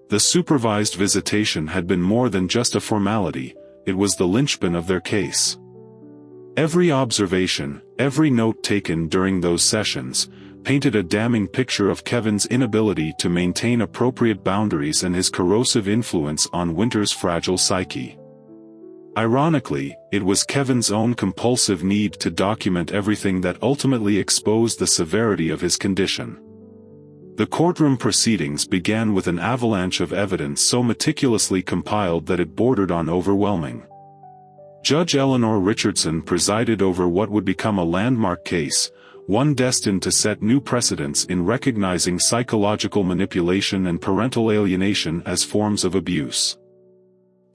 The supervised visitation had been more than just a formality, it was the linchpin of their case. Every observation, every note taken during those sessions, painted a damning picture of Kevin's inability to maintain appropriate boundaries and his corrosive influence on Winter's fragile psyche. Ironically, it was Kevin's own compulsive need to document everything that ultimately exposed the severity of his condition. The courtroom proceedings began with an avalanche of evidence so meticulously compiled that it bordered on overwhelming. Judge Eleanor Richardson presided over what would become a landmark case, one destined to set new precedents in recognizing psychological manipulation and parental alienation as forms of abuse.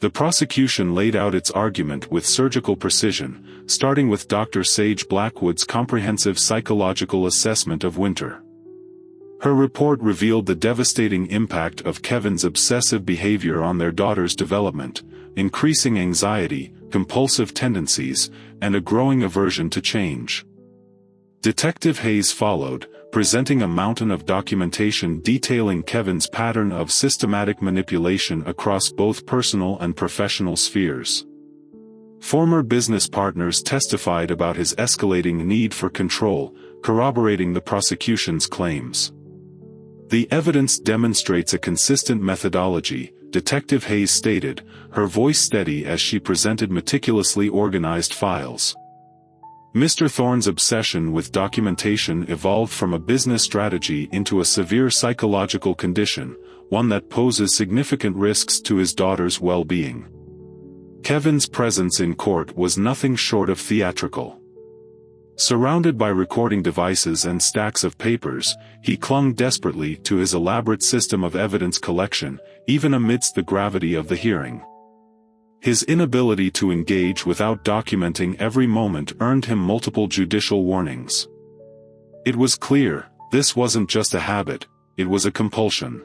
The prosecution laid out its argument with surgical precision, starting with Dr. Sage Blackwood's comprehensive psychological assessment of Winter. Her report revealed the devastating impact of Kevin's obsessive behavior on their daughter's development, increasing anxiety, compulsive tendencies, and a growing aversion to change. Detective Hayes followed, presenting a mountain of documentation detailing Kevin's pattern of systematic manipulation across both personal and professional spheres. Former business partners testified about his escalating need for control, corroborating the prosecution's claims. The evidence demonstrates a consistent methodology, Detective Hayes stated, her voice steady as she presented meticulously organized files. Mr. Thorne's obsession with documentation evolved from a business strategy into a severe psychological condition, one that poses significant risks to his daughter's well-being. Kevin's presence in court was nothing short of theatrical. Surrounded by recording devices and stacks of papers, he clung desperately to his elaborate system of evidence collection, even amidst the gravity of the hearing. His inability to engage without documenting every moment earned him multiple judicial warnings. It was clear, this wasn't just a habit, it was a compulsion.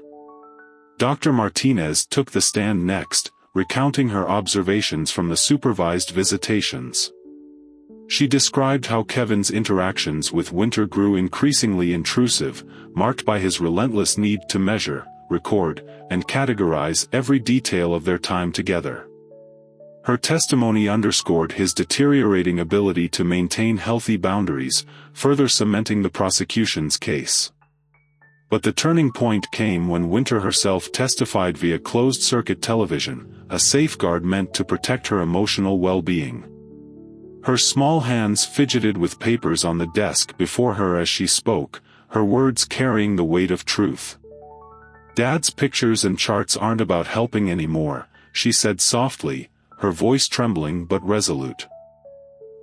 Dr. Martinez took the stand next, recounting her observations from the supervised visitations. She described how Kevin's interactions with Winter grew increasingly intrusive, marked by his relentless need to measure, record, and categorize every detail of their time together. Her testimony underscored his deteriorating ability to maintain healthy boundaries, further cementing the prosecution's case. But the turning point came when Winter herself testified via closed-circuit television, a safeguard meant to protect her emotional well-being. Her small hands fidgeted with papers on the desk before her as she spoke, her words carrying the weight of truth. "Dad's pictures and charts aren't about helping anymore," she said softly, her voice trembling but resolute.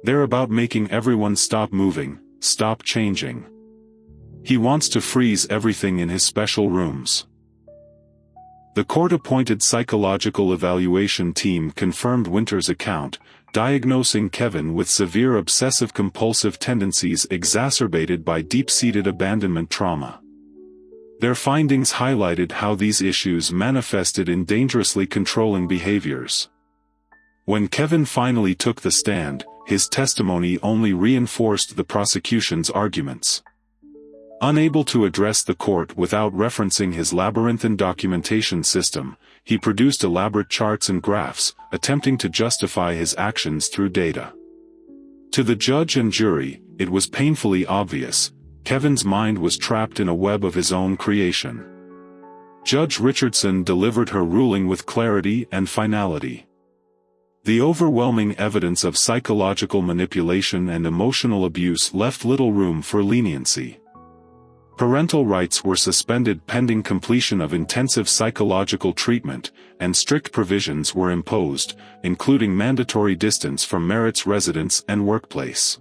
"They're about making everyone stop moving, stop changing. He wants to freeze everything in his special rooms." The court-appointed psychological evaluation team confirmed Winter's account, diagnosing Kevin with severe obsessive-compulsive tendencies exacerbated by deep-seated abandonment trauma. Their findings highlighted how these issues manifested in dangerously controlling behaviors. When Kevin finally took the stand, his testimony only reinforced the prosecution's arguments. Unable to address the court without referencing his labyrinthine documentation system, he produced elaborate charts and graphs, attempting to justify his actions through data. To the judge and jury, it was painfully obvious, Kevin's mind was trapped in a web of his own creation. Judge Richardson delivered her ruling with clarity and finality. The overwhelming evidence of psychological manipulation and emotional abuse left little room for leniency. Parental rights were suspended pending completion of intensive psychological treatment, and strict provisions were imposed, including mandatory distance from Merritt's residence and workplace.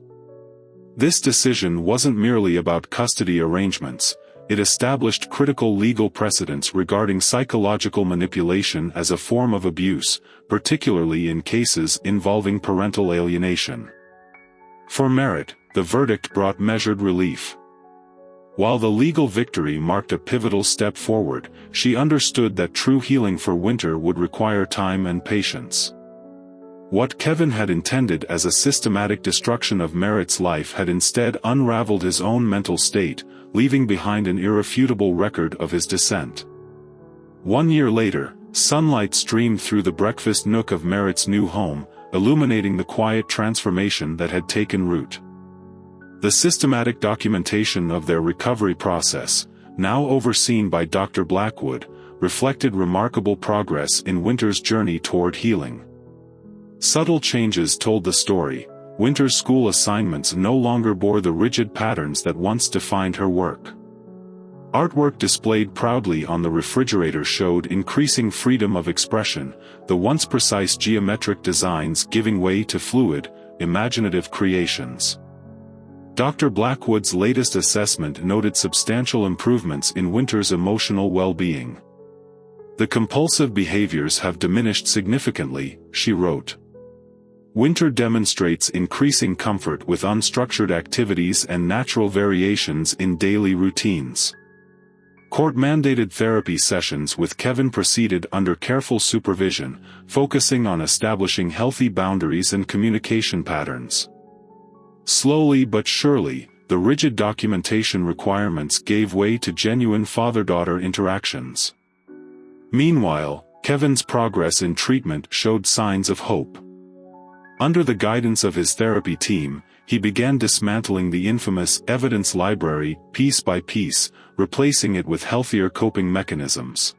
This decision wasn't merely about custody arrangements, it established critical legal precedents regarding psychological manipulation as a form of abuse, particularly in cases involving parental alienation. For Merritt, the verdict brought measured relief. While the legal victory marked a pivotal step forward, she understood that true healing for Winter would require time and patience. What Kevin had intended as a systematic destruction of Merritt's life had instead unraveled his own mental state, leaving behind an irrefutable record of his descent. 1 year later, sunlight streamed through the breakfast nook of Merritt's new home, illuminating the quiet transformation that had taken root. The systematic documentation of their recovery process, now overseen by Dr. Blackwood, reflected remarkable progress in Winter's journey toward healing. Subtle changes told the story. Winter's school assignments no longer bore the rigid patterns that once defined her work. Artwork displayed proudly on the refrigerator showed increasing freedom of expression, the once precise geometric designs giving way to fluid, imaginative creations. Dr. Blackwood's latest assessment noted substantial improvements in Winter's emotional well-being. "The compulsive behaviors have diminished significantly," she wrote. "Winter demonstrates increasing comfort with unstructured activities and natural variations in daily routines." Court-mandated therapy sessions with Kevin proceeded under careful supervision, focusing on establishing healthy boundaries and communication patterns. Slowly but surely, the rigid documentation requirements gave way to genuine father-daughter interactions. Meanwhile, Kevin's progress in treatment showed signs of hope. Under the guidance of his therapy team, he began dismantling the infamous evidence library piece by piece, replacing it with healthier coping mechanisms.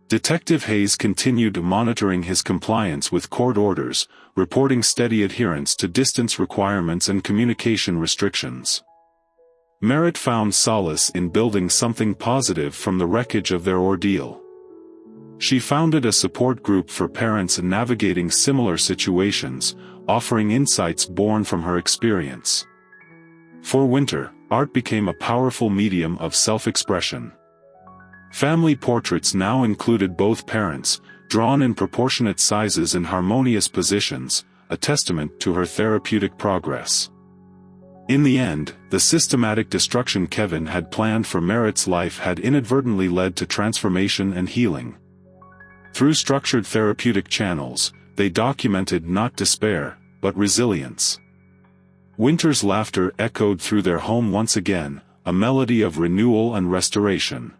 Detective Hayes continued monitoring his compliance with court orders, reporting steady adherence to distance requirements and communication restrictions. Merritt found solace in building something positive from the wreckage of their ordeal. She founded a support group for parents navigating similar situations, offering insights born from her experience. For Winter, art became a powerful medium of self-expression. Family portraits now included both parents, drawn in proportionate sizes and harmonious positions, a testament to her therapeutic progress. In the end, the systematic destruction Kevin had planned for Merritt's life had inadvertently led to transformation and healing. Through structured therapeutic channels, they documented not despair, but resilience. Winter's laughter echoed through their home once again, a melody of renewal and restoration.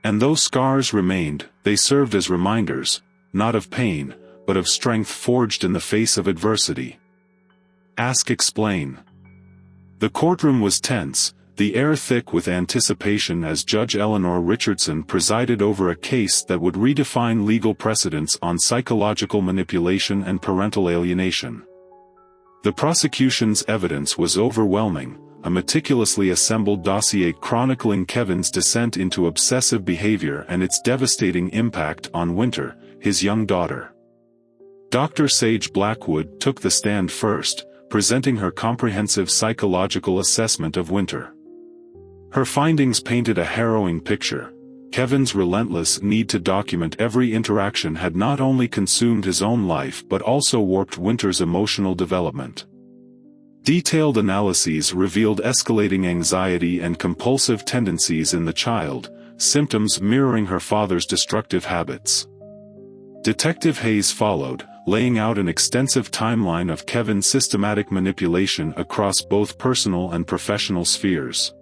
And though scars remained, they served as reminders, not of pain, but of strength forged in the face of adversity. Ask Explain. The courtroom was tense, the air thick with anticipation as Judge Eleanor Richardson presided over a case that would redefine legal precedents on psychological manipulation and parental alienation. The prosecution's evidence was overwhelming, a meticulously assembled dossier chronicling Kevin's descent into obsessive behavior and its devastating impact on Winter, his young daughter. Dr. Sage Blackwood took the stand first, presenting her comprehensive psychological assessment of Winter. Her findings painted a harrowing picture. Kevin's relentless need to document every interaction had not only consumed his own life but also warped Winter's emotional development. Detailed analyses revealed escalating anxiety and compulsive tendencies in the child, symptoms mirroring her father's destructive habits. Detective Hayes followed, laying out an extensive timeline of Kevin's systematic manipulation across both personal and professional spheres.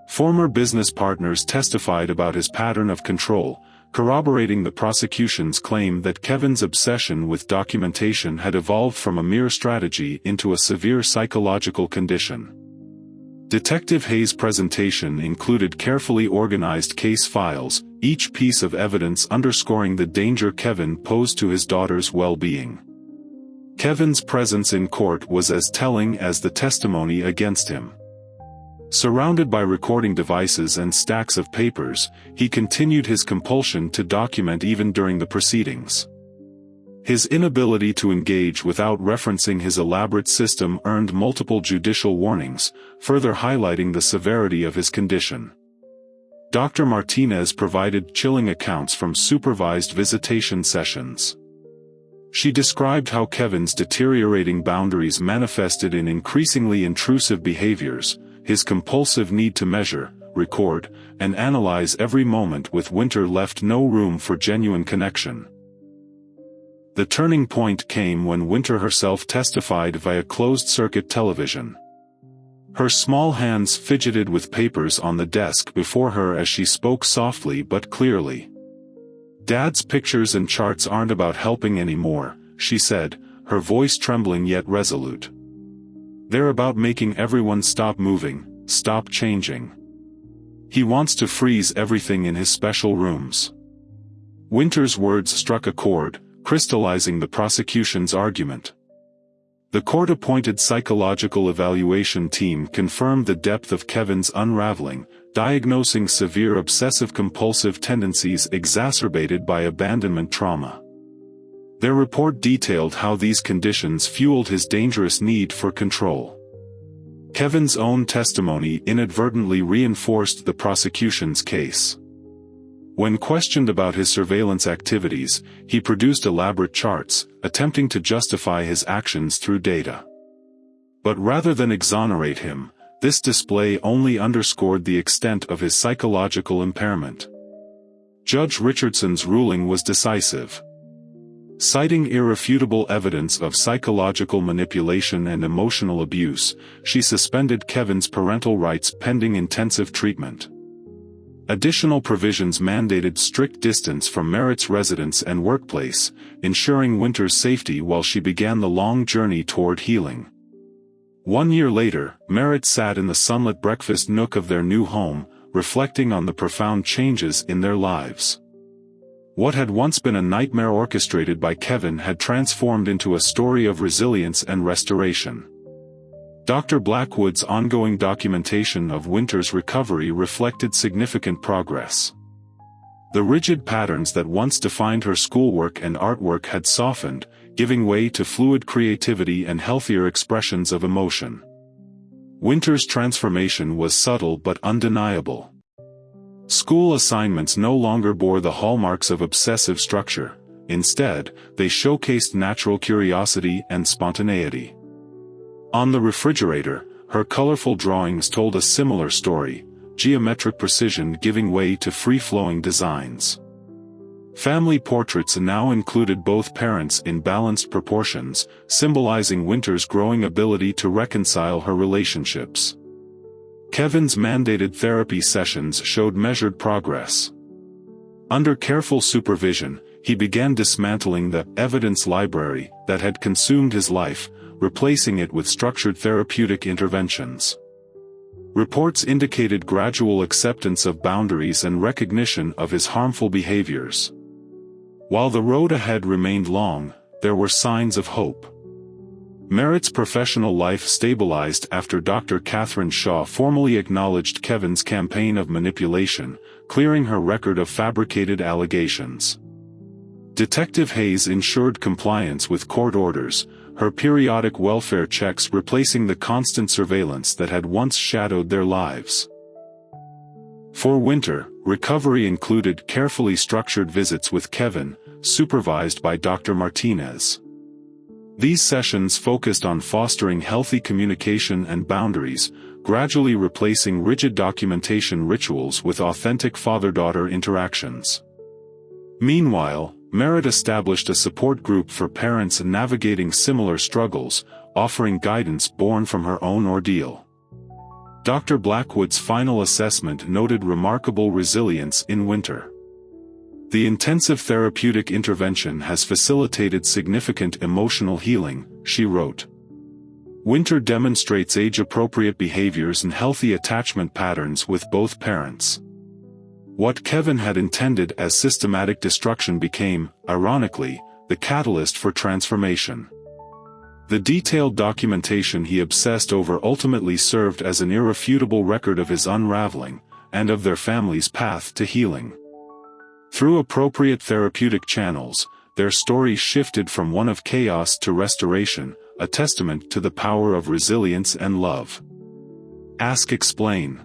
Former business partners testified about his pattern of control, corroborating the prosecution's claim that Kevin's obsession with documentation had evolved from a mere strategy into a severe psychological condition. Detective Hayes' presentation included carefully organized case files, each piece of evidence underscoring the danger Kevin posed to his daughter's well-being. Kevin's presence in court was as telling as the testimony against him. Surrounded by recording devices and stacks of papers, he continued his compulsion to document even during the proceedings. His inability to engage without referencing his elaborate system earned multiple judicial warnings, further highlighting the severity of his condition. Dr. Martinez provided chilling accounts from supervised visitation sessions. She described how Kevin's deteriorating boundaries manifested in increasingly intrusive behaviors, his compulsive need to measure, record, and analyze every moment with Winter left no room for genuine connection. The turning point came when Winter herself testified via closed-circuit television. Her small hands fidgeted with papers on the desk before her as she spoke softly but clearly. "Dad's pictures and charts aren't about helping anymore," she said, her voice trembling yet resolute. "They're about making everyone stop moving, stop changing. He wants to freeze everything in his special rooms." Winter's words struck a chord, crystallizing the prosecution's argument. The court-appointed psychological evaluation team confirmed the depth of Kevin's unraveling, diagnosing severe obsessive-compulsive tendencies exacerbated by abandonment trauma. Their report detailed how these conditions fueled his dangerous need for control. Kevin's own testimony inadvertently reinforced the prosecution's case. When questioned about his surveillance activities, he produced elaborate charts, attempting to justify his actions through data. But rather than exonerate him, this display only underscored the extent of his psychological impairment. Judge Richardson's ruling was decisive. Citing irrefutable evidence of psychological manipulation and emotional abuse, she suspended Kevin's parental rights pending intensive treatment. Additional provisions mandated strict distance from Merritt's residence and workplace, ensuring Winter's safety while she began the long journey toward healing. 1 year later, Merritt sat in the sunlit breakfast nook of their new home, reflecting on the profound changes in their lives. What had once been a nightmare orchestrated by Kevin had transformed into a story of resilience and restoration. Dr. Blackwood's ongoing documentation of Winter's recovery reflected significant progress. The rigid patterns that once defined her schoolwork and artwork had softened, giving way to fluid creativity and healthier expressions of emotion. Winter's transformation was subtle but undeniable. School assignments no longer bore the hallmarks of obsessive structure. Instead, they showcased natural curiosity and spontaneity. On the refrigerator, her colorful drawings told a similar story, geometric precision giving way to free-flowing designs. Family portraits now included both parents in balanced proportions, symbolizing Winter's growing ability to reconcile her relationships. Kevin's mandated therapy sessions showed measured progress. Under careful supervision, he began dismantling the evidence library that had consumed his life, replacing it with structured therapeutic interventions. Reports indicated gradual acceptance of boundaries and recognition of his harmful behaviors. While the road ahead remained long, there were signs of hope. Merritt's professional life stabilized after Dr. Catherine Shaw formally acknowledged Kevin's campaign of manipulation, clearing her record of fabricated allegations. Detective Hayes ensured compliance with court orders, her periodic welfare checks replacing the constant surveillance that had once shadowed their lives. For Winter, recovery included carefully structured visits with Kevin, supervised by Dr. Martinez. These sessions focused on fostering healthy communication and boundaries, gradually replacing rigid documentation rituals with authentic father-daughter interactions. Meanwhile, Merritt established a support group for parents navigating similar struggles, offering guidance born from her own ordeal. Dr. Blackwood's final assessment noted remarkable resilience in Winter. The intensive therapeutic intervention has facilitated significant emotional healing, she wrote. Winter demonstrates age-appropriate behaviors and healthy attachment patterns with both parents. What Kevin had intended as systematic destruction became, ironically, the catalyst for transformation. The detailed documentation he obsessed over ultimately served as an irrefutable record of his unraveling, and of their family's path to healing. Through appropriate therapeutic channels, their story shifted from one of chaos to restoration, a testament to the power of resilience and love. Ask Explain.